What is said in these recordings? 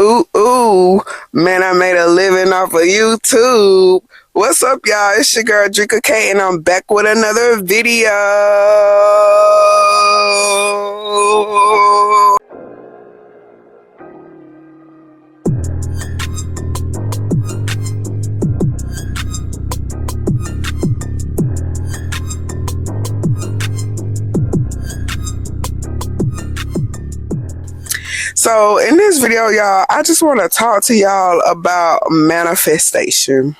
Ooh, ooh, man, I made a living off of YouTube. What's up, y'all? It's your girl, Drika K, and I'm back with another video. So in this video, y'all, I just want to talk to y'all about manifestation.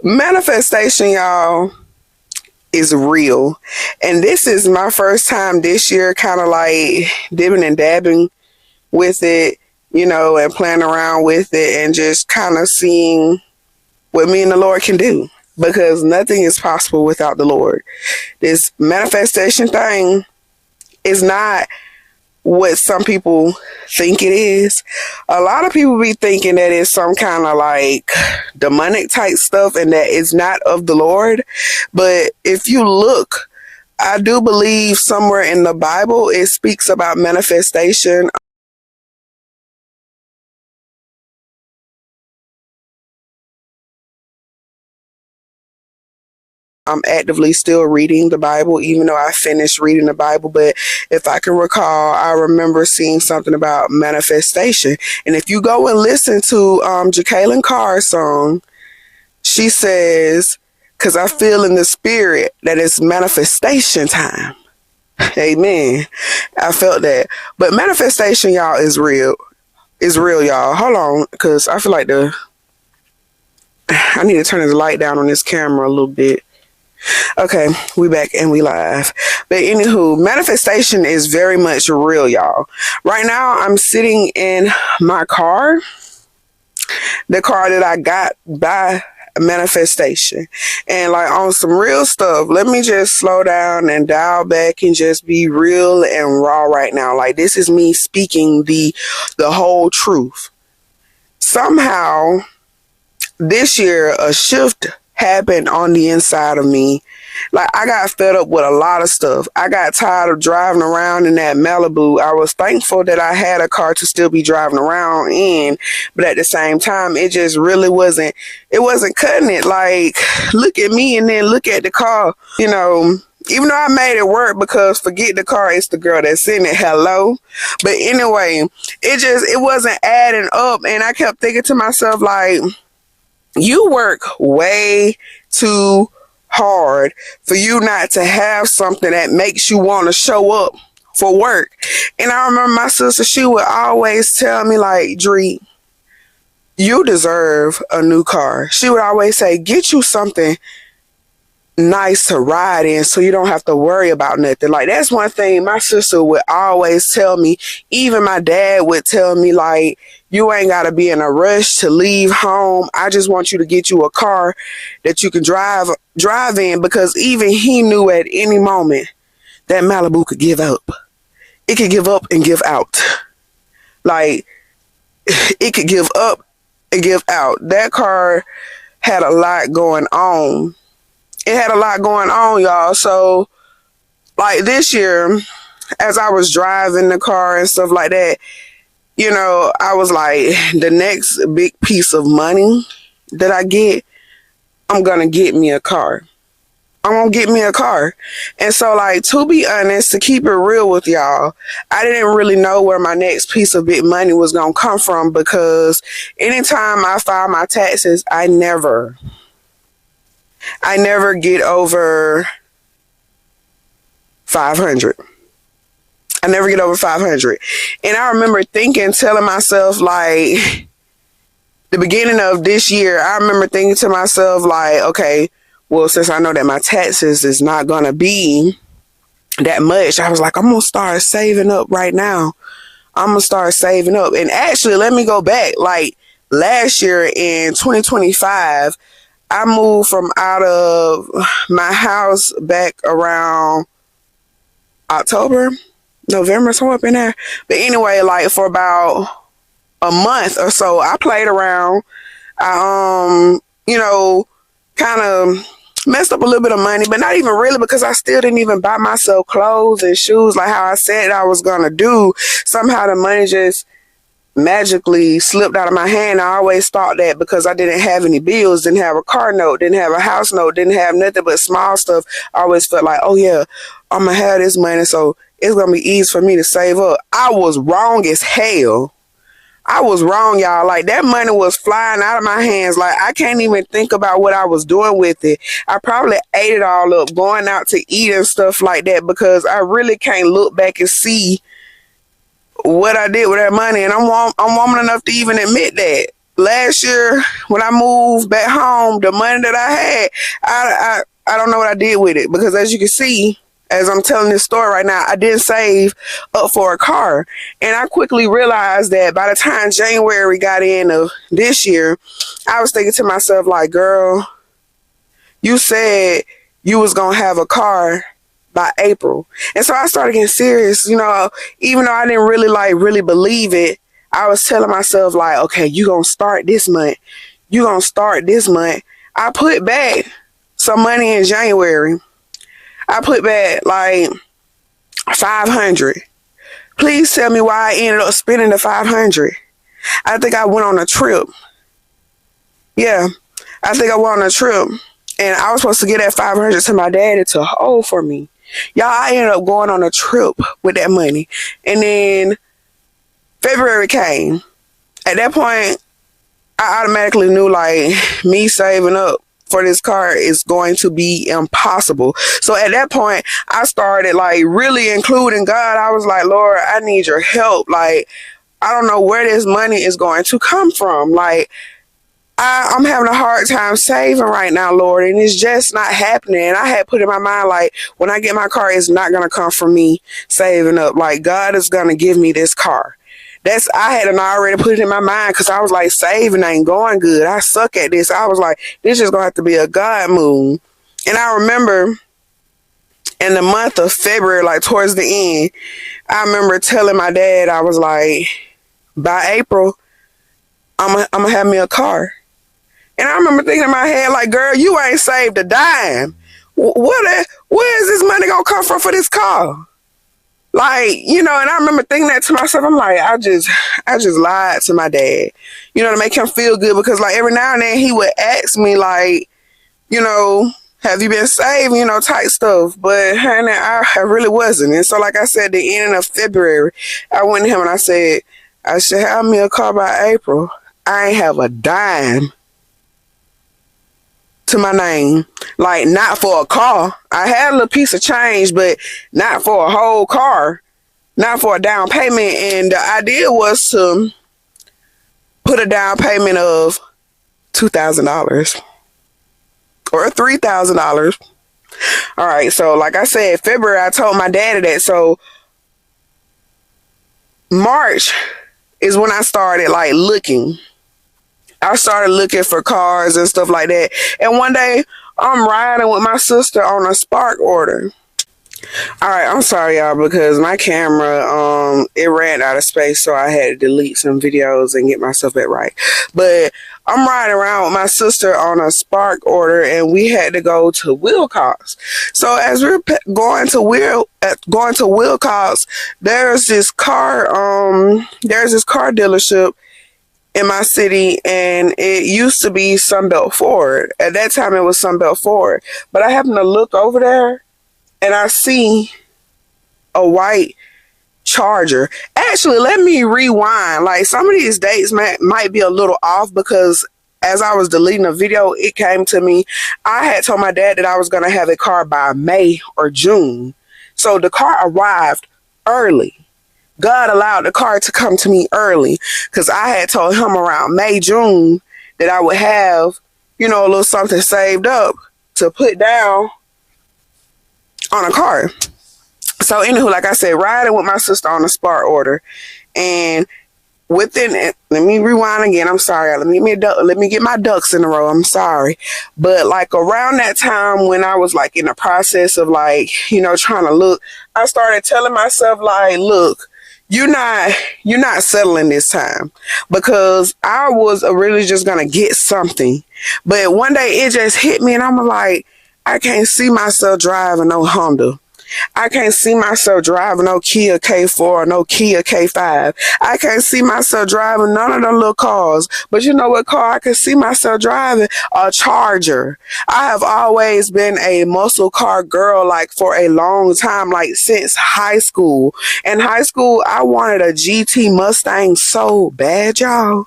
Manifestation, y'all, is real. And this is my first time this year kind of like dipping and dabbing with it, you know, and playing around with it and just kind of seeing what me and the Lord can do. Because nothing is possible without the Lord. This manifestation thing is not what some people think it is. A lot of people be thinking that it's some kind of like demonic type stuff and that it's not of the Lord. But if you look, I do believe somewhere in the Bible it speaks about manifestation. I'm actively still reading the Bible, even though I finished reading the Bible. But if I can recall, I remember seeing something about manifestation. And if you go and listen to Jacqueline Carr's song, she says, "Because I feel in the spirit that it's manifestation time." Amen. I felt that. But manifestation, y'all, is real. It's real, y'all. Hold on, because I feel like I need to turn the light down on this camera a little bit. Okay, we back and we live. But anywho, manifestation is very much real, y'all. Right now, I'm sitting in my car, the car that I got by manifestation. And like on some real stuff, let me just slow down and dial back and just be real and raw right now. Like this is me speaking the whole truth. Somehow, this year, a shift happened on the inside of me. Like I got fed up with a lot of stuff. I got tired of driving around in that Malibu. I was thankful that I had a car to still be driving around in, but at the same time, it just really wasn't cutting it. Like, look at me and then look at the car, you know. Even though I made it work, because forget the car, it's the girl that's in it. Hello. But anyway, it wasn't adding up. And I kept thinking to myself, like, you work way too hard for you not to have something that makes you want to show up for work. And I remember my sister, she would always tell me, like, Dree, you deserve a new car. She would always say, get you something nice to ride in so you don't have to worry about nothing. Like, that's one thing my sister would always tell me. Even my dad would tell me, like, you ain't got to be in a rush to leave home. I just want you to get you a car that you can drive in, because even he knew at any moment that Malibu could give up. It could give up and give out. Like, it could give up and give out. That car had a lot going on. It had a lot going on, y'all. So, like this year, as I was driving the car and stuff like that, you know, I was like, the next big piece of money that I get, I'm going to get me a car. I'm going to get me a car. And so, like, to be honest, to keep it real with y'all, I didn't really know where my next piece of big money was going to come from, because anytime I file my taxes, I never get over 500. I never get over 500. And I remember telling myself, like, the beginning of this year, I remember thinking to myself, like, okay, well, since I know that my taxes is not going to be that much, I was like, I'm going to start saving up right now. I'm going to start saving up. And actually, let me go back. Like, last year in 2025, I moved from out of my house back around October, November, somewhere up in there. But anyway, like for about a month or so, I played around. I, you know, kind of messed up a little bit of money, but not even really, because I still didn't even buy myself clothes and shoes like how I said I was going to do. Somehow the money just magically slipped out of my hand. I always thought that because I didn't have any bills, didn't have a car note, didn't have a house note, didn't have nothing but small stuff, I always felt like, oh yeah, I'm gonna have this money, so it's gonna be easy for me to save up. I was wrong as hell. I was wrong, y'all. Like, that money was flying out of my hands. Like, I can't even think about what I was doing with it. I probably ate it all up, going out to eat and stuff like that, because I really can't look back and see what I did with that money. And I'm woman enough to even admit that. Last year, when I moved back home, the money that I had, I don't know what I did with it, because as you can see, as I'm telling this story right now, I didn't save up for a car. And I quickly realized that by the time January got in of this year, I was thinking to myself, like, girl, you said you was going to have a car by April. And so I started getting serious, you know, even though I didn't really believe it. I was telling myself, like, okay, you going to start this month. You going to start this month. I put back some money in January. I put back like $500. Please tell me why I ended up spending the $500. I think I went on a trip. Yeah, I think I went on a trip. And I was supposed to get that $500 to my daddy to hold for me. Y'all, I ended up going on a trip with that money. And then February came. At that point, I automatically knew, like, me saving up for this car is going to be impossible. So at that point, I started, like, really including God. I was like, Lord, I need your help. Like, I don't know where this money is going to come from. Like, I'm having a hard time saving right now, Lord, and it's just not happening. And I had put in my mind, like, when I get my car, it's not going to come from me saving up. Like, God is going to give me this car. I had already put it in my mind, because I was like, saving ain't going good. I suck at this. I was like, this is going to have to be a God move. And I remember in the month of February, like towards the end, I remember telling my dad, I was like, by April, I'm gonna have me a car. And I remember thinking in my head, like, girl, you ain't saved a dime. Where is this money going to come from for this car? Like, you know, and I remember thinking that to myself. I'm like, I just lied to my dad, you know, to make him feel good, because, like, every now and then he would ask me, like, you know, have you been saving, you know, type stuff. But honey, I really wasn't. And so, like I said, the ending of February, I went to him and I said, I should have me a car by April. I ain't have a dime to my name. Like, not for a car. I had a little piece of change, but not for a whole car. Not for a down payment. And the idea was to put a down payment of $2,000 or $3,000. All right. So like I said, February, I told my daddy that. So March is when I started, like, looking. I started looking for cars and stuff like that. And one day, I'm riding with my sister on a Spark order. All right, I'm sorry, y'all, because my camera, it ran out of space, so I had to delete some videos and get myself back right. But I'm riding around with my sister on a Spark order, and we had to go to Wilcox. So as we're going to Wilcox, there's this car dealership in my city, and it used to be Sunbelt Ford. At that time, it was Sunbelt Ford. But I happened to look over there, and I see a white Charger. Actually, let me rewind. Like, some of these dates might be a little off, because as I was deleting a video, it came to me. I had told my dad that I was going to have a car by May or June. So the car arrived early. God allowed the car to come to me early, because I had told him around May, June that I would have, you know, a little something saved up to put down on a car. So anywho, like I said, riding with my sister on a Spark order, and within it, let me rewind again. I'm sorry. Let me get my ducks in a row. I'm sorry. But like around that time, when I was like in the process of, like, you know, trying to look, I started telling myself, like, look, you're not settling this time, because I was really just going to get something. But one day it just hit me, and I'm like, I can't see myself driving no Honda. I can't see myself driving no Kia K4 or no Kia K5. I can't see myself driving none of them little cars. But you know what car I can see myself driving? A Charger. I have always been a muscle car girl, like for a long time, like since high school. In high school, I wanted a GT Mustang so bad, y'all.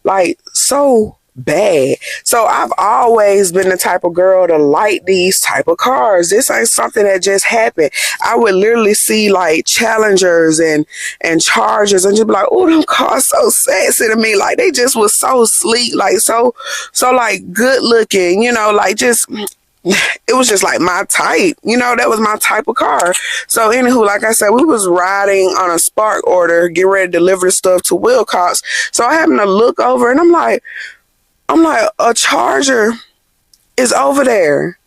Like, so bad. So I've always been the type of girl to like these type of cars. This ain't something that just happened. I would literally see like Challengers and Chargers and just be like, oh, them cars so sexy to me. Like, they just was so sleek, like so like good looking, you know, like just it was just like my type, you know, that was my type of car. So anywho, like I said, we was riding on a Spark order, getting ready to deliver the stuff to Wilcox. So I happened to look over and I'm like, a Charger is over there.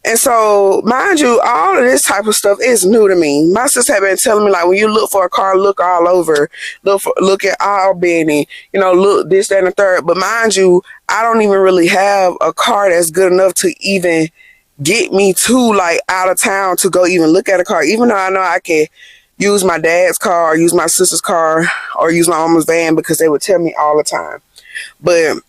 And so, mind you, all of this type of stuff is new to me. My sister had been telling me, like, when you look for a car, look all over. Look at Albany, you know, look this, that, and the third. But mind you, I don't even really have a car that's good enough to even get me to, like, out of town to go even look at a car. Even though I know I can use my dad's car, or use my sister's car, or use my mama's van, because they would tell me all the time. But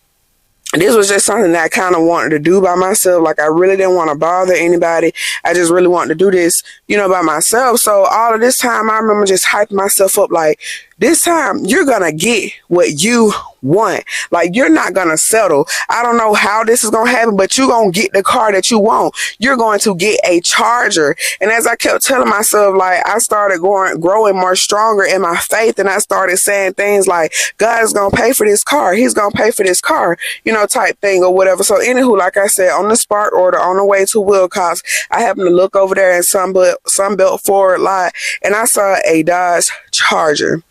this was just something that I kind of wanted to do by myself. Like, I really didn't want to bother anybody. I just really wanted to do this, you know, by myself. So all of this time, I remember just hyping myself up like, this time you're going to get what you want. Like, you're not going to settle. I don't know how this is going to happen, but you're going to get the car that you want. You're going to get a Charger. And as I kept telling myself, like, I started growing more stronger in my faith. And I started saying things like, God is going to pay for this car. He's going to pay for this car, you know, type thing or whatever. So anywho, like I said, on the Spark order, on the way to Wilcox, I happened to look over there in Sunbelt Ford lot, and I saw a Dodge Charger.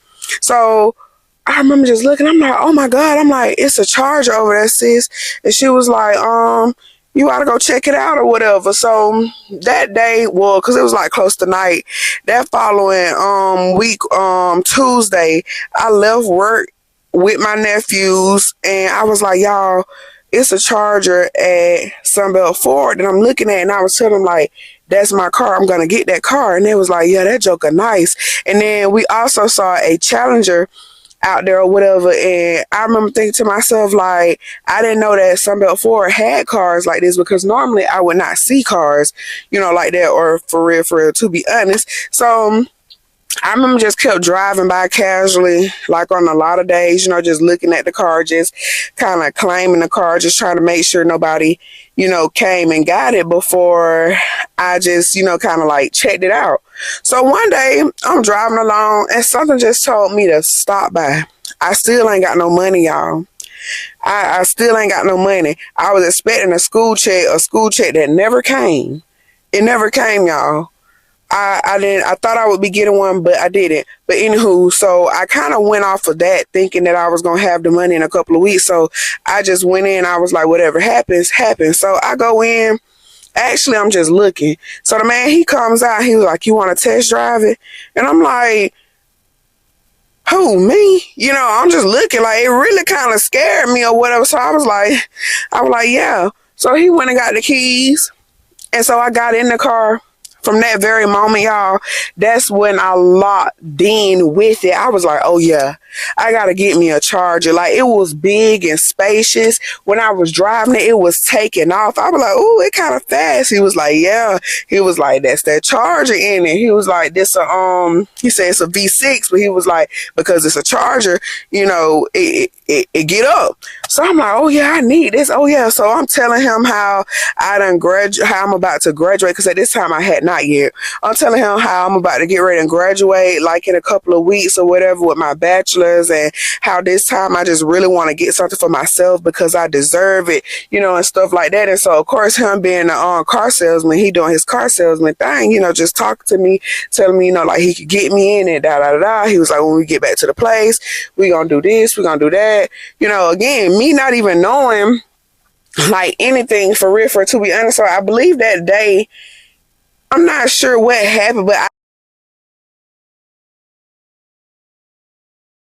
So I remember just looking, I'm like, oh my God, I'm like, it's a Charger over there, sis. And she was like, you ought to go check it out or whatever. So that day, well, because it was like close to night, that following week, Tuesday, I left work with my nephews, and I was like, y'all, it's a Charger at Sunbelt Ford that I'm looking at, and I was telling them, like, that's my car. I'm going to get that car. And they was like, yeah, that joker nice. And then we also saw a Challenger out there or whatever. And I remember thinking to myself, like, I didn't know that Sunbelt Ford had cars like this, because normally I would not see cars, you know, like that, or for real, to be honest. So I remember just kept driving by casually, like on a lot of days, you know, just looking at the car, just kind of claiming the car, just trying to make sure nobody, you know, came and got it before I just, you know, kind of like checked it out. So one day I'm driving along and something just told me to stop by. I still ain't got no money, y'all. I still ain't got no money. I was expecting a school check that never came. It never came, y'all. I thought I would be getting one, but I didn't. But anywho, so I kind of went off of that, thinking that I was going to have the money in a couple of weeks. So I just went in. I was like, whatever happens, happens. So I go in. Actually, I'm just looking. So the man, he comes out. He was like, you want to test drive it? And I'm like, who, me? You know, I'm just looking. Like, it really kind of scared me or whatever. So I was like, yeah. So he went and got the keys. And so I got in the car. From that very moment, y'all, that's when I locked in with it. I was like, oh yeah, I gotta get me a Charger. Like, it was big and spacious. When I was driving it, it was taking off. I was like, oh, it kind of fast. He was like, yeah. He was like, that's that Charger in it. He was like, this he said it's a V6, but he was like, because it's a Charger, you know, it get up. So I'm like, oh yeah, I need this. Oh yeah. So I'm telling him how how I'm about to graduate, because at this time I had not yet. I'm telling him how I'm about to get ready and graduate, like in a couple of weeks or whatever, with my bachelor's, and how this time I just really want to get something for myself because I deserve it, you know, and stuff like that. And so of course, him being a car salesman, he doing his car salesman thing, you know, just talking to me, telling me, you know, like he could get me in and da da da da. He was like, when we get back to the place, we gonna do this, we gonna do that. You know, again, me not even knowing like anything for real, to be honest. So I believe that day, I'm not sure what happened, but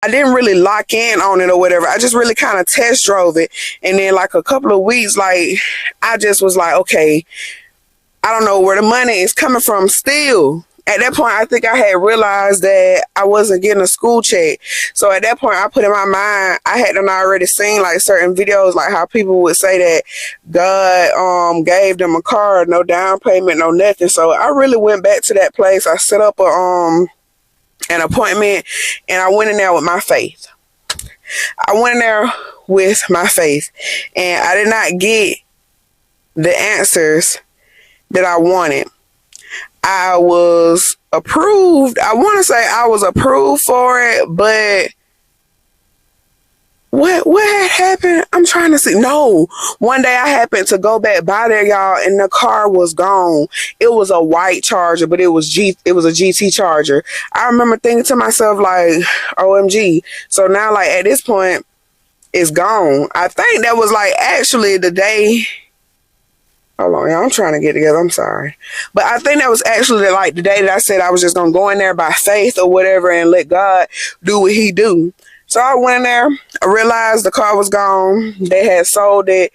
I didn't really lock in on it or whatever. I just really kind of test drove it. And then like a couple of weeks, like I just was like, okay, I don't know where the money is coming from still. At that point, I think I had realized that I wasn't getting a school check. So at that point, I put in my mind, I had done already seen like certain videos, like how people would say that God gave them a car, no down payment, no nothing. So I really went back to that place. I set up an appointment, and I went in there with my faith. I went in there with my faith, and I did not get the answers that I wanted. I was approved. I want to say I was approved for it, but what had happened? I'm trying to see. No, one day I happened to go back by there, y'all, and the car was gone. It was a white Charger, but it was a GT Charger. I remember thinking to myself like, OMG. So now, like, at this point, it's gone. I think that was like actually the day. Hold on, y'all. I'm trying to get together. I'm sorry. But I think that was actually like the day that I said I was just going to go in there by faith or whatever and let God do what he do. So I went in there. I realized the car was gone. They had sold it.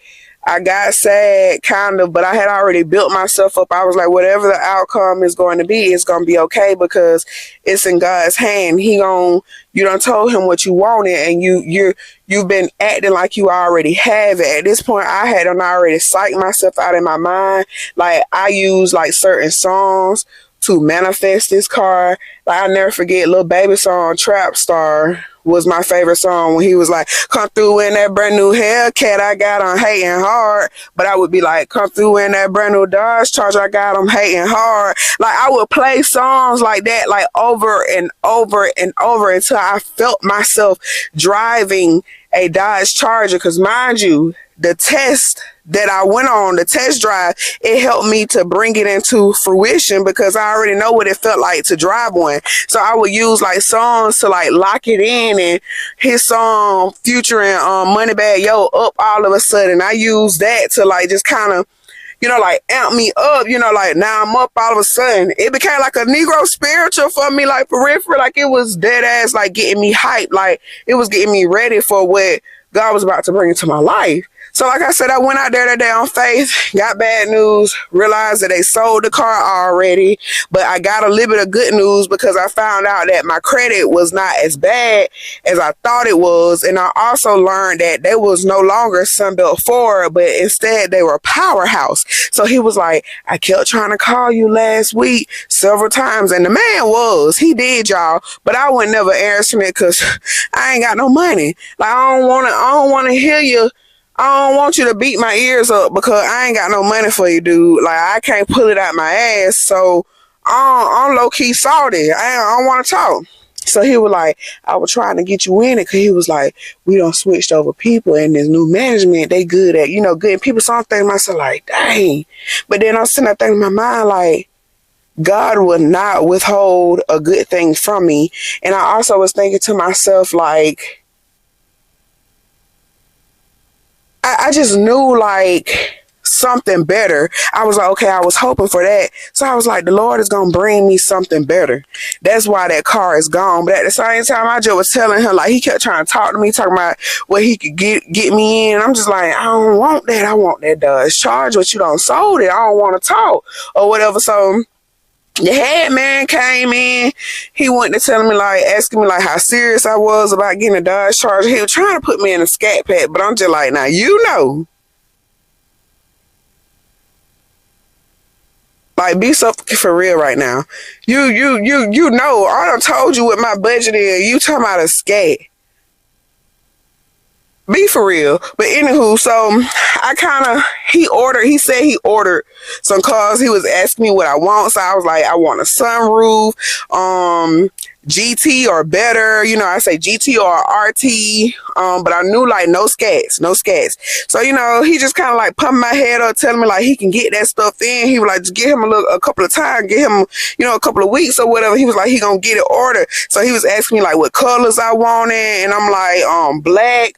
I got sad, kind of, but I had already built myself up. I was like, whatever the outcome is going to be, it's going to be okay because it's in God's hand. You done told him what you wanted, and you've been acting like you already have it. At this point, I had already psyched myself out in my mind. Like, I use like certain songs to manifest this car. Like, I'll never forget Lil Baby song, Trap Star, was my favorite song when he was like, come through in that brand new Hellcat I got on hating hard. But I would be like, come through in that brand new Dodge Charger I got on hating hard. Like, I would play songs like that, like over and over and over until I felt myself driving a Dodge Charger. Because mind you, the test that I went on, the test drive, it helped me to bring it into fruition because I already know what it felt like to drive one. So I would use like songs to like lock it in, and his song featuring Moneybagg Yo up all of a sudden. I used that to like just kind of, like amp me up, like now I'm up all of a sudden. It became like a Negro spiritual for me, like peripheral, like it was dead ass, like getting me hyped, like it was getting me ready for what God was about to bring into my life. So like I said, I went out there that day on faith, got bad news, realized that they sold the car already, but I got a little bit of good news because I found out that my credit was not as bad as I thought it was. And I also learned that they was no longer Sunbelt Ford, but instead they were Powerhouse. So he was like, I kept trying to call you last week several times. And the man he did, y'all, but I would never answer it because I ain't got no money. Like, I don't want to hear you. I don't want you to beat my ears up because I ain't got no money for you, dude. Like, I can't pull it out my ass. So I'm low-key salty. I don't want to talk. So he was like, I was trying to get you in it because he was like, we done switched over people and this new management, they good at, getting people. So I'm thinking to myself like, dang. But then I'm sitting there thinking in my mind like, God would not withhold a good thing from me. And I also was thinking to myself like, I just knew like something better. I was like, okay, I was hoping for that. So I was like, the Lord is going to bring me something better. That's why that car is gone. But at the same time, I just was telling him, like, he kept trying to talk to me, talking about what he could get me in. I'm just like, I don't want that. I want that Dodge Charger, but you don't sold it. I don't want to talk or whatever. So the head man came in. He went to telling me, like, asking me, like, how serious I was about getting a Dodge Charger. He was trying to put me in a scat pack, but I'm just like, now, like, be so for real right now. You know, I done told you what my budget is. You talking about a scat. Be for real. But anywho, so he said he ordered some cars. He was asking me what I want. So I was like, I want a sunroof, GT or better. I say GT or RT. But I knew like no scats. So, he just kind of like pumping my head up, telling me like he can get that stuff in. He was like, just give him a couple of times, give him, a couple of weeks or whatever. He was like, he gonna get it ordered. So he was asking me like what colors I wanted. And I'm like, black,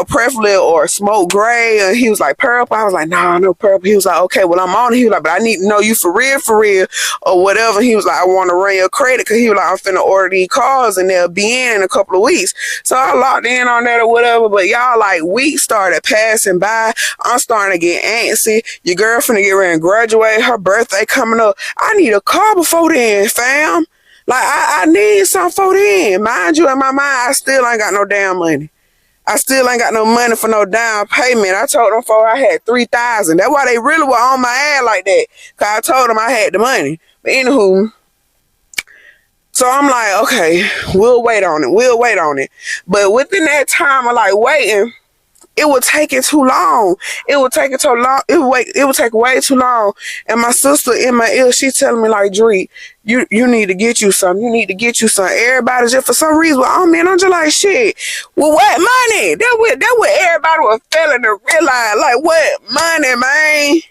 preferably or smoke gray. And he was like, purple. I was like, nah, no purple. He was like, okay, well, I'm on it. He was like, but I need to know you for real, or whatever. He was like, I want to run your credit, because he was like, I'm finna order these cars and they'll be in a couple of weeks. So I locked in on that or whatever. But y'all, like, weeks started passing by. I'm starting to get antsy. Your girl finna get ready and graduate. Her birthday coming up. I need a car before then, fam. Like, I need something for then. Mind you, in my mind, I still ain't got no damn money. I still ain't got no money for no down payment. I told them before I had $3,000. That's why they really were on my ass like that, because I told them I had the money. But anywho, so I'm like, okay, we'll wait on it. But within that time of like waiting, it would take it too long. It would take way too long. And my sister in my ear, she telling me like, Dree, you need to get you something. You need to get you something. Everybody just for some reason, well, I'm just like, shit. Well, what money? That what everybody was failing to realize. Like, what money, man?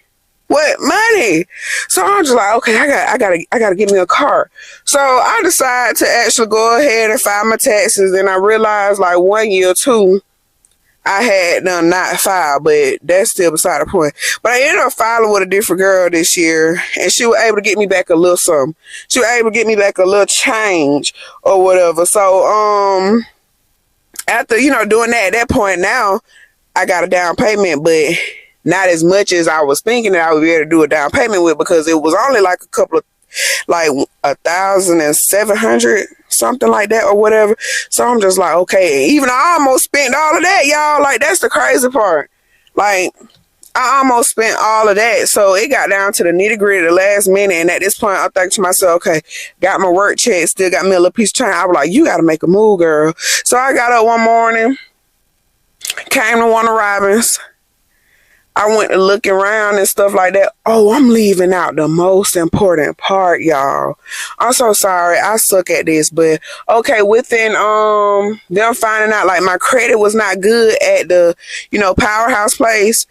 What money? So I'm just like, okay, I gotta get me a car. So I decided to actually go ahead and file my taxes, and I realized like 1 year or two, I had done not filed, but that's still beside the point. But I ended up filing with a different girl this year, and she was able to get me back a little something. She was able to get me back a little change or whatever. So after doing that, at that point now, I got a down payment, but not as much as I was thinking that I would be able to do a down payment with, because it was only like a couple of, like 1,700, something like that or whatever. So I'm just like, okay, even I almost spent all of that, y'all. Like, that's the crazy part. Like, I almost spent all of that. So it got down to the nitty gritty, the last minute. And at this point, I'm thinking to myself, okay, got my work check, still got me a little piece of change. I was like, you got to make a move, girl. So I got up one morning, came to Warner Robins. I went to looking around and stuff like that. Oh, I'm leaving out the most important part, y'all. I'm so sorry. I suck at this, but okay, within them finding out like my credit was not good at the, Powerhouse place,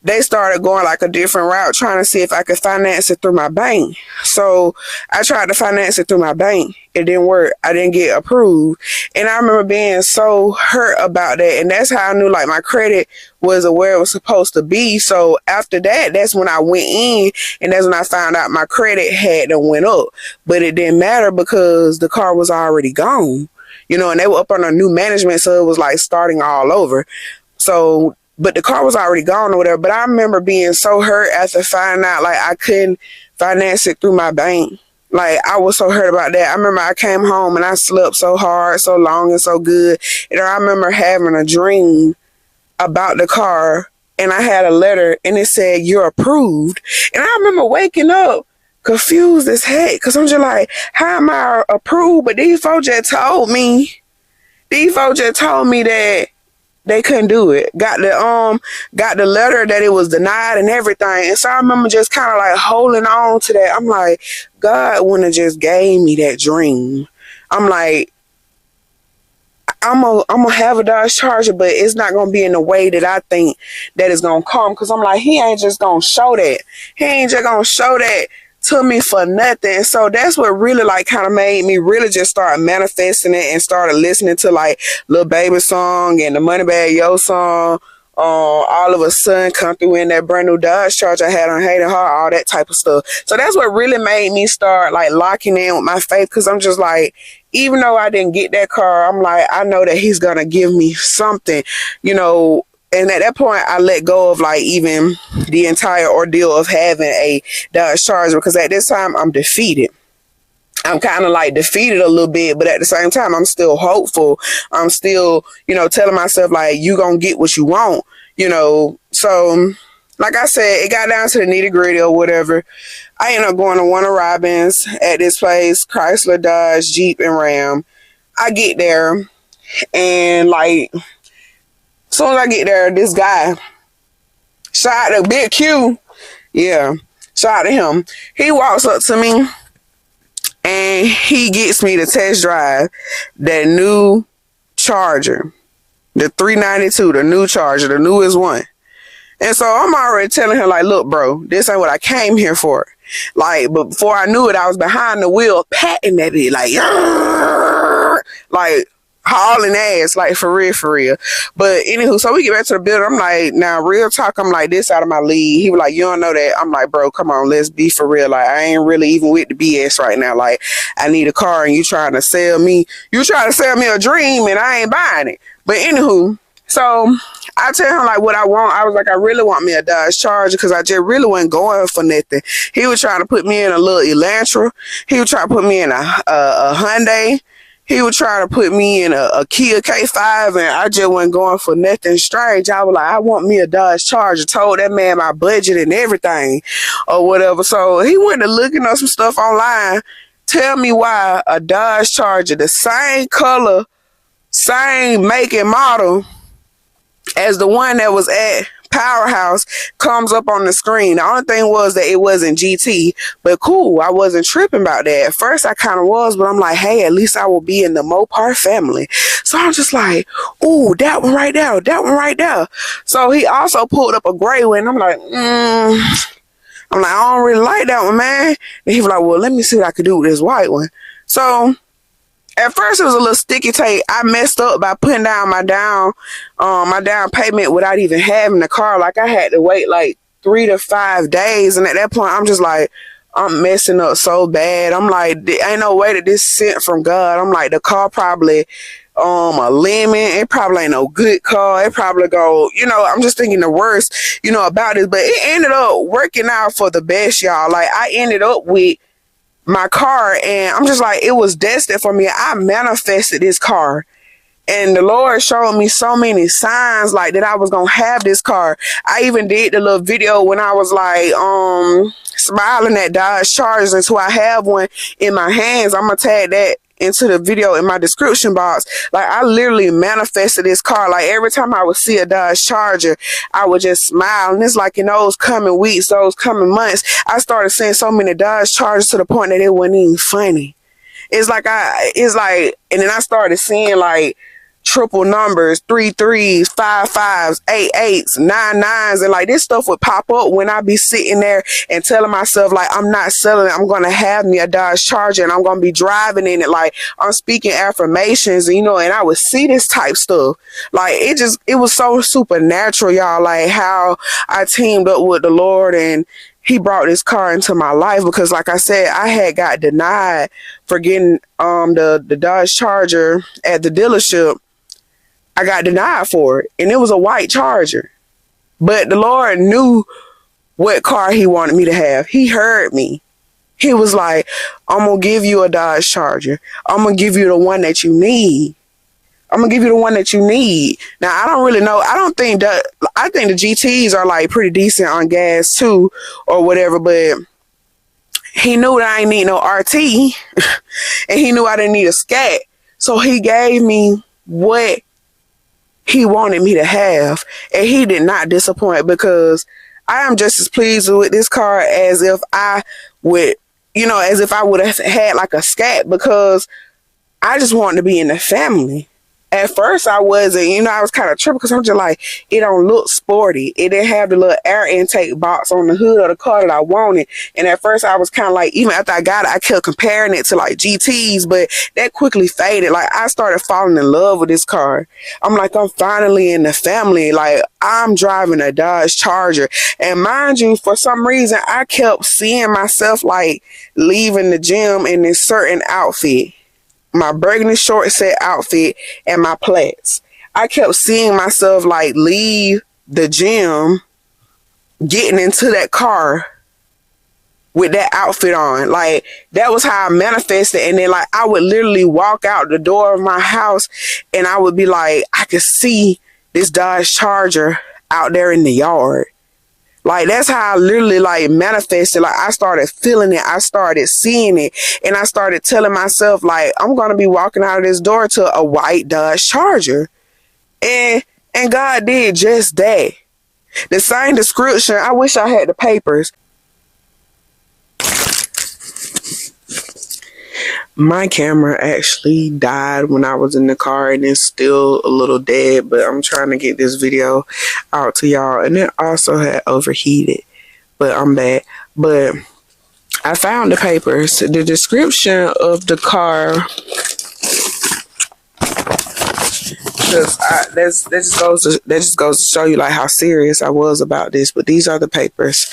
they started going like a different route, trying to see if I could finance it through my bank. So I tried to finance it through my bank. It didn't work. I didn't get approved. And I remember being so hurt about that. And that's how I knew like my credit was where it was supposed to be. So after that, that's when I went in, and that's when I found out my credit had to went up. But it didn't matter because the car was already gone, and they were up on a new management. So it was like starting all over. So but the car was already gone or whatever. But I remember being so hurt after finding out like I couldn't finance it through my bank. Like, I was so hurt about that. I remember I came home and I slept so hard, so long, and so good. And I remember having a dream about the car, and I had a letter and it said, you're approved. And I remember waking up confused as heck, because I'm just like, how am I approved? But these folks just told me that they couldn't do it. Got the letter that it was denied and everything. And so I remember just kind of like holding on to that. I'm like, God wouldn't have just gave me that dream. I'm like, I'm gonna have a Dodge Charger, but it's not gonna be in the way that I think that it's gonna come. Cause I'm like, he ain't just gonna show that. He ain't just gonna show that to me for nothing. So that's what really like kind of made me really just start manifesting it and started listening to like Lil Baby song and the Moneybagg Yo song. All of a sudden come through in that brand new Dodge Charger I had on Hating Heart, all that type of stuff. So that's what really made me start like locking in with my faith, because I'm just like, even though I didn't get that car, I'm like, I know that he's gonna give me something, And at that point, I let go of like even the entire ordeal of having a Dodge Charger, because at this time I'm defeated. I'm kind of like defeated a little bit, but at the same time, I'm still hopeful. I'm still, telling myself like, you gonna get what you want, So like I said, it got down to the nitty gritty or whatever. I ended up going to Warner Robins at this place, Chrysler, Dodge, Jeep, and Ram. I get there, and like, as soon as I get there, this guy, shout out to Big Q. Yeah, shout out to him. He walks up to me and he gets me to test drive that new Charger, the 392, the new Charger, the newest one. And so I'm already telling him like, look, bro, this ain't what I came here for. Like, but before I knew it, I was behind the wheel patting that bit like, like, hauling ass, like for real, for real. But anywho, so we get back to the building. I'm like, now real talk, I'm like, this out of my league. He was like, you don't know that. I'm like, bro, come on, let's be for real. Like, I ain't really even with the BS right now. Like, I need a car and you trying to sell me a dream and I ain't buying it. But anywho, so I tell him like what I want. I was like, I really want me a Dodge Charger because I just really wasn't going for nothing. He was trying to put me in a little Elantra. He was trying to put me in a Hyundai. He was trying to put me in a Kia K5, and I just wasn't going for nothing strange. I was like, I want me a Dodge Charger. Told that man my budget and everything or whatever. So he went to looking up some stuff online. Tell me why a Dodge Charger, the same color, same make and model as the one that was at Powerhouse, comes up on the screen. The only thing was that it wasn't GT, but cool, I wasn't tripping about that. At first I kind of was, but I'm like, hey, at least I will be in the Mopar family. So I'm just like, ooh, that one right there, that one right there. So he also pulled up a gray one. I'm like, I don't really like that one, man. And he was like, well, let me see what I could do with this white one. So at first it was a little sticky tape. I messed up by putting down my down payment without even having the car. Like, I had to wait like 3 to 5 days, and at that point I'm just like, I'm messing up so bad. I'm like, ain't no way that this sent from God. I'm like, the car probably a lemon. It probably ain't no good car. It probably go, I'm just thinking the worst, about it. But it ended up working out for the best, y'all. Like, I ended up with my car, and I'm just like, it was destined for me. I manifested this car, and the Lord showed me so many signs like that I was gonna have this car. I even did the little video when I was like smiling at Dodge Chargers until I have one in my hands. I'm gonna tag that into the video in my description box. Like, I literally manifested this car. Like, every time I would see a Dodge Charger, I would just smile. And it's like in those coming weeks, those coming months, I started seeing so many Dodge Chargers to the point that it wasn't even funny. And then I started seeing like triple numbers, 3 3s, 5 5s, 8 8s, 9 9s, and like this stuff would pop up when I be sitting there and telling myself like, I'm not selling it. I'm gonna have me a Dodge Charger and I'm gonna be driving in it. Like, I'm speaking affirmations, and I would see this type stuff. Like, it was so supernatural, y'all. Like, how I teamed up with the Lord and He brought this car into my life, because like I said, I had got denied for getting the Dodge Charger at the dealership. I got denied for it, and it was a white Charger. But the Lord knew what car He wanted me to have. He heard me. He was like, I'm going to give you a Dodge Charger. I'm going to give you the one that you need. I'm going to give you the one that you need. Now, I don't really know. I think the GTs are like pretty decent on gas too, or whatever, but He knew that I ain't need no RT, and He knew I didn't need a scat. So He gave me what He wanted me to have, and He did not disappoint, because I am just as pleased with this car as if I would, as if I would have had like a scat, because I just wanted to be in the family. At first I wasn't, I was kind of tripping, because I'm just like, it don't look sporty. It didn't have the little air intake box on the hood of the car that I wanted. And at first I was kind of like, even after I got it, I kept comparing it to like GTs, but that quickly faded. Like, I started falling in love with this car. I'm like, I'm finally in the family. Like, I'm driving a Dodge Charger. And mind you, for some reason, I kept seeing myself like leaving the gym in this certain outfit. My burgundy short set outfit and my plaits. I kept seeing myself like leave the gym, getting into that car with that outfit on. Like, that was how I manifested. And then like, I would literally walk out the door of my house, and I would be like, I could see this Dodge Charger out there in the yard. Like, that's how I literally like manifested. Like, I started feeling it. I started seeing it. And I started telling myself like, I'm going to be walking out of this door to a white Dodge Charger. And God did just that. The same description. I wish I had the papers. My camera actually died when I was in the car, and it's still a little dead, but I'm trying to get this video out to y'all. And it also had overheated, but I'm back. But I found the papers. The description of the car Because that just goes to show you like how serious I was about this. But these are the papers.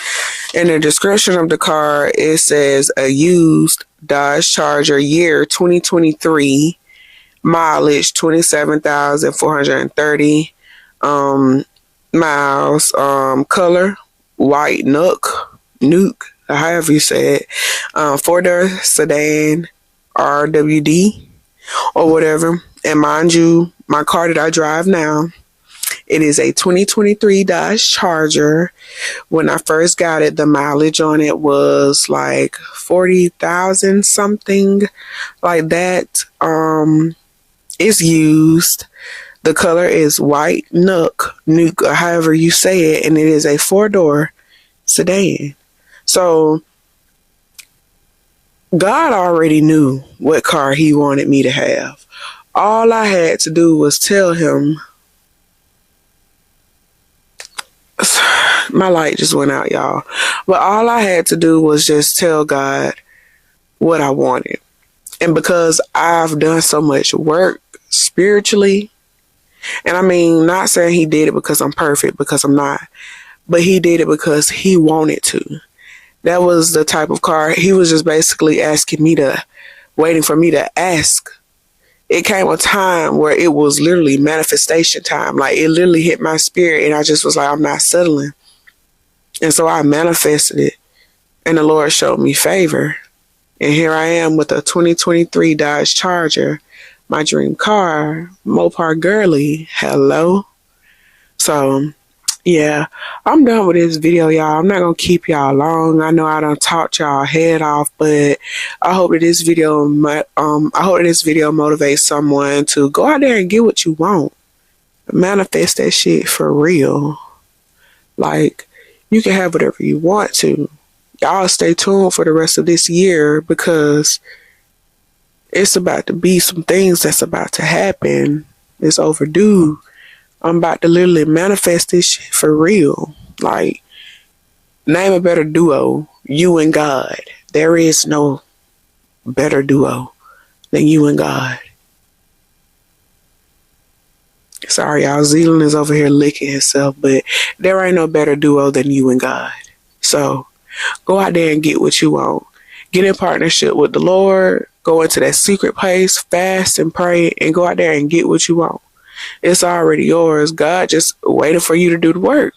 In the description of the car, it says a used Dodge Charger, year 2023, mileage 27,430 miles, color white nuke, however you say it, 4-door sedan, RWD or whatever. And mind you, my car that I drive now, it is a 2023 Dodge Charger. When I first got it, the mileage on it was like 40,000 something like that. It's used. The color is white nuke, or however you say it, and it is a 4-door sedan. So God already knew what car he wanted me to have. All I had to do was tell him. My light just went out, y'all. But all I had to do was just tell God what I wanted. And because I've done so much work spiritually, and I mean, not saying he did it because I'm perfect, because I'm not, but he did it because he wanted to. That was the type of car. He was just basically waiting for me to ask. It came a time where it was literally manifestation time. Like, it literally hit my spirit, and I just was like, I'm not settling. And so I manifested it, and the Lord showed me favor. And here I am with a 2023 Dodge Charger, my dream car, Mopar girly. Hello. So, yeah, I'm done with this video, y'all. I'm not going to keep y'all long. I know I done talked y'all head off, but I hope that this video, motivates someone to go out there and get what you want. Manifest that shit for real. Like, you can have whatever you want to. Y'all stay tuned for the rest of this year, because it's about to be some things that's about to happen. It's overdue. I'm about to literally manifest this shit for real. Like, name a better duo. You and God. There is no better duo than you and God. Sorry, y'all. Zealand is over here licking himself, but there ain't no better duo than you and God. So, go out there and get what you want. Get in partnership with the Lord. Go into that secret place, fast and pray, and go out there and get what you want. It's already yours. God just waiting for you to do the work.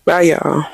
Bye, y'all.